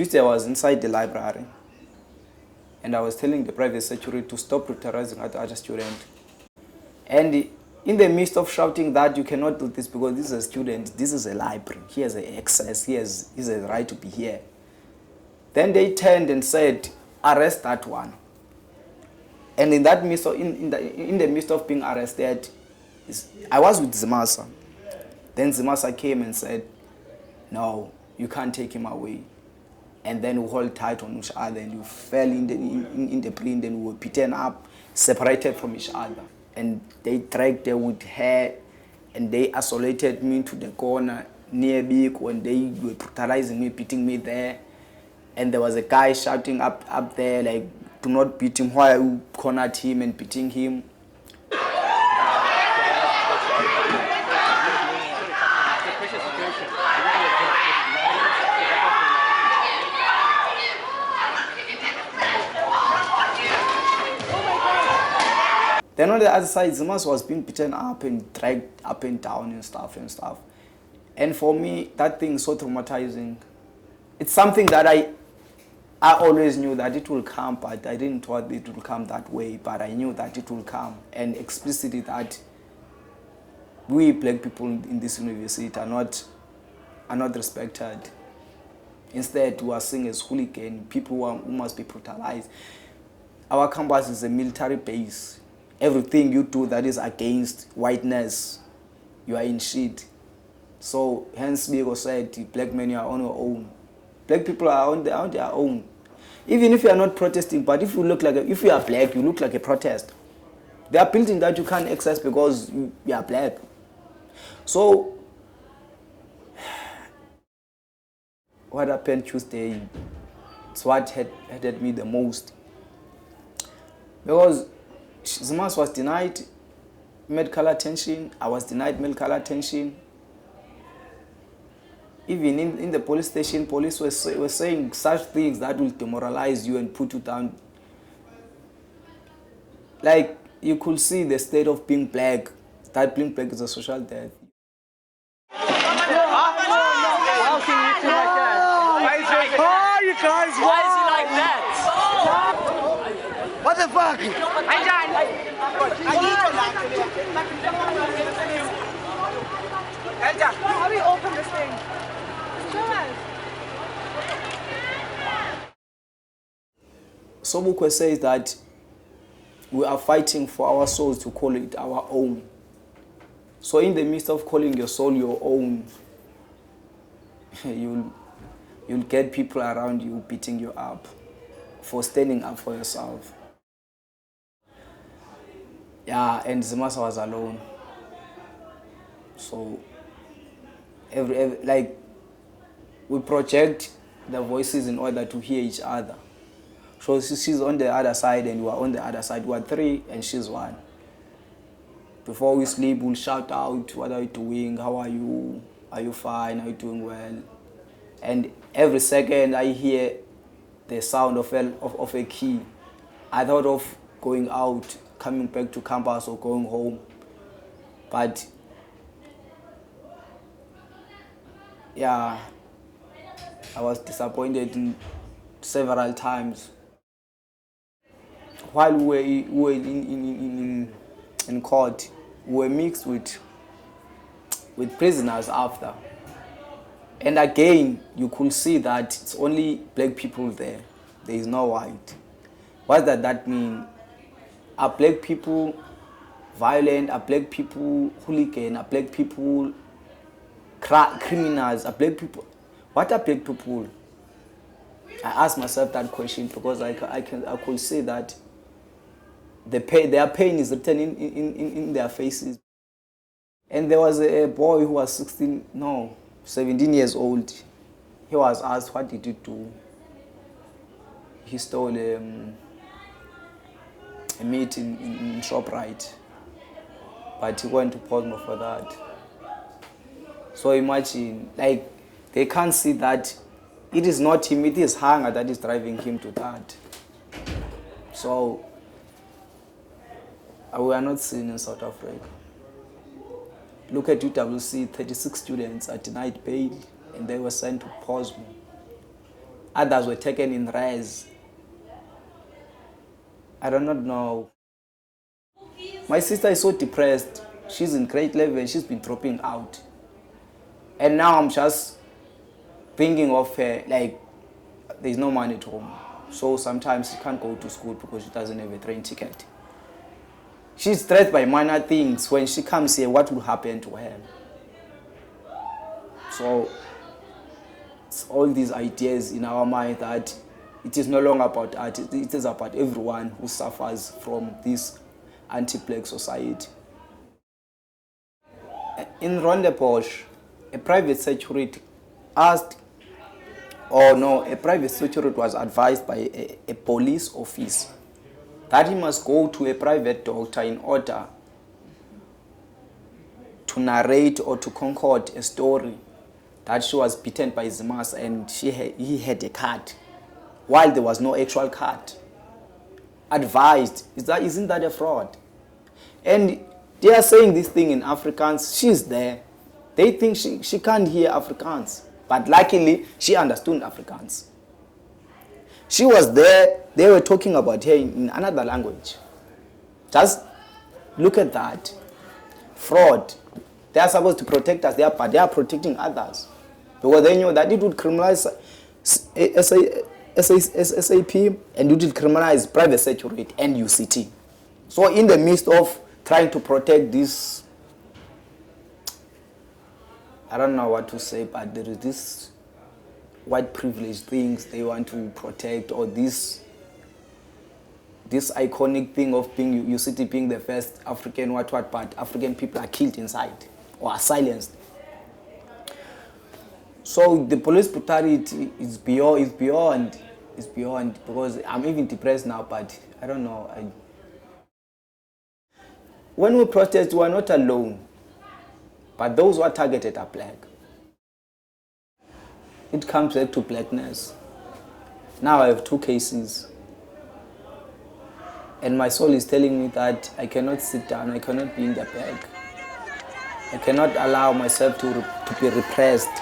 Tuesday I was inside the library and I was telling the private secretary to stop brutalizing other students. And in the midst of shouting that you cannot do this because this is a student, this is a library, he has access, he has a right to be here. Then they turned and said, arrest that one. And in that midst of, in the midst of being arrested, I was with Zimasa. Then Zimasa came and said, no, you can't take him away. And then we hold tight on each other and we fell in the plane, then we were beaten up, separated from each other. And they dragged their wood hair and they isolated me to the corner near Big when they were brutalizing me, beating me there. And there was a guy shouting up there, like, do not beat him, why you cornered him and beating him. Then on the other side, Zimas was being beaten up and dragged up and down and stuff. And for me, that thing is so traumatizing. It's something that I always knew that it will come, but I didn't thought it would come that way, but I knew that it will come. And explicitly that we black people in this university are not respected. Instead, we are seen as hooligan, people who must be brutalized. Our campus is a military base. Everything you do that is against whiteness, you are in shit. So hence Bigo said, black men, you are on your own. Black people are on their own. Even if you are not protesting, but if you are black, you look like a protest. There are buildings that you can't access because you are black. So what happened Tuesday, it's what hurted me the most. Because Zimas was denied medical attention, I was denied medical attention. Even in the police station, police were saying such things that will demoralize you and put you down. Like, you could see the state of being black. That being black is a social death. How can you do like that? Oh, you guys! Why is he like that? What the fuck? How do we open this thing? Show us. Sobukwe says that we are fighting for our souls to call it our own. So in the midst of calling your soul your own, you'll get people around you beating you up for standing up for yourself. Yeah, and Zimasa was alone. So like, we project the voices in order to hear each other. So she's on the other side and we are on the other side. We are three and she's one. Before we sleep, we'll shout out, what are you doing? How are you? Are you fine? Are you doing well? And every second I hear the sound of a key. I thought of going out, coming back to campus or going home. But yeah, I was disappointed several times. While we were in court, we were mixed with prisoners after. And again, you could see that it's only black people there. There is no white. What does that mean? Are black people violent? Are black people hooligan? Are black people criminals? Are black people? What are black people? I asked myself that question because I could see that their pain is written in their faces. And there was a boy who was 17 years old. He was asked, what did you do? He stole a meat in ShopRite, but he went to Portsmouth for that. So imagine, like, they can't see that it is not him, it is hunger that is driving him to that. So we are not seen in South Africa. Look at UWC, 36 students are denied bail and they were sent to Portsmouth. Others were taken in res. I do not know. My sister is so depressed. She's in grade 11. She's been dropping out. And now I'm just thinking of her, like, there's no money at home. So sometimes she can't go to school because she doesn't have a train ticket. She's stressed by minor things. When she comes here, what will happen to her? So it's all these ideas in our mind that it is no longer about art, it is about everyone who suffers from this anti-black society. In Rondebosch, a private security was advised by a police officer that he must go to a private doctor in order to narrate or to concord a story that she was beaten by Zimas and he had a cut, while there was no actual cut. Advised, isn't that a fraud? And they are saying this thing in Afrikaans. She's there. They think she can't hear Afrikaans, but luckily she understood Afrikaans. She was there. They were talking about her in another language. Just look at that. Fraud. They are supposed to protect us, but they are protecting others. Because they knew that it would criminalize SAP and it would criminalize private security and UCT. So in the midst of trying to protect this, I don't know what to say, but there is this white privilege things they want to protect, or this iconic thing of being UCT being the first African but African people are killed inside or are silenced. So the police brutality is beyond, because I'm even depressed now, but I don't know. When we protest, we are not alone, but those who are targeted are black. It comes back to blackness. Now I have 2 cases, and my soul is telling me that I cannot sit down, I cannot be in the back. I cannot allow myself to be repressed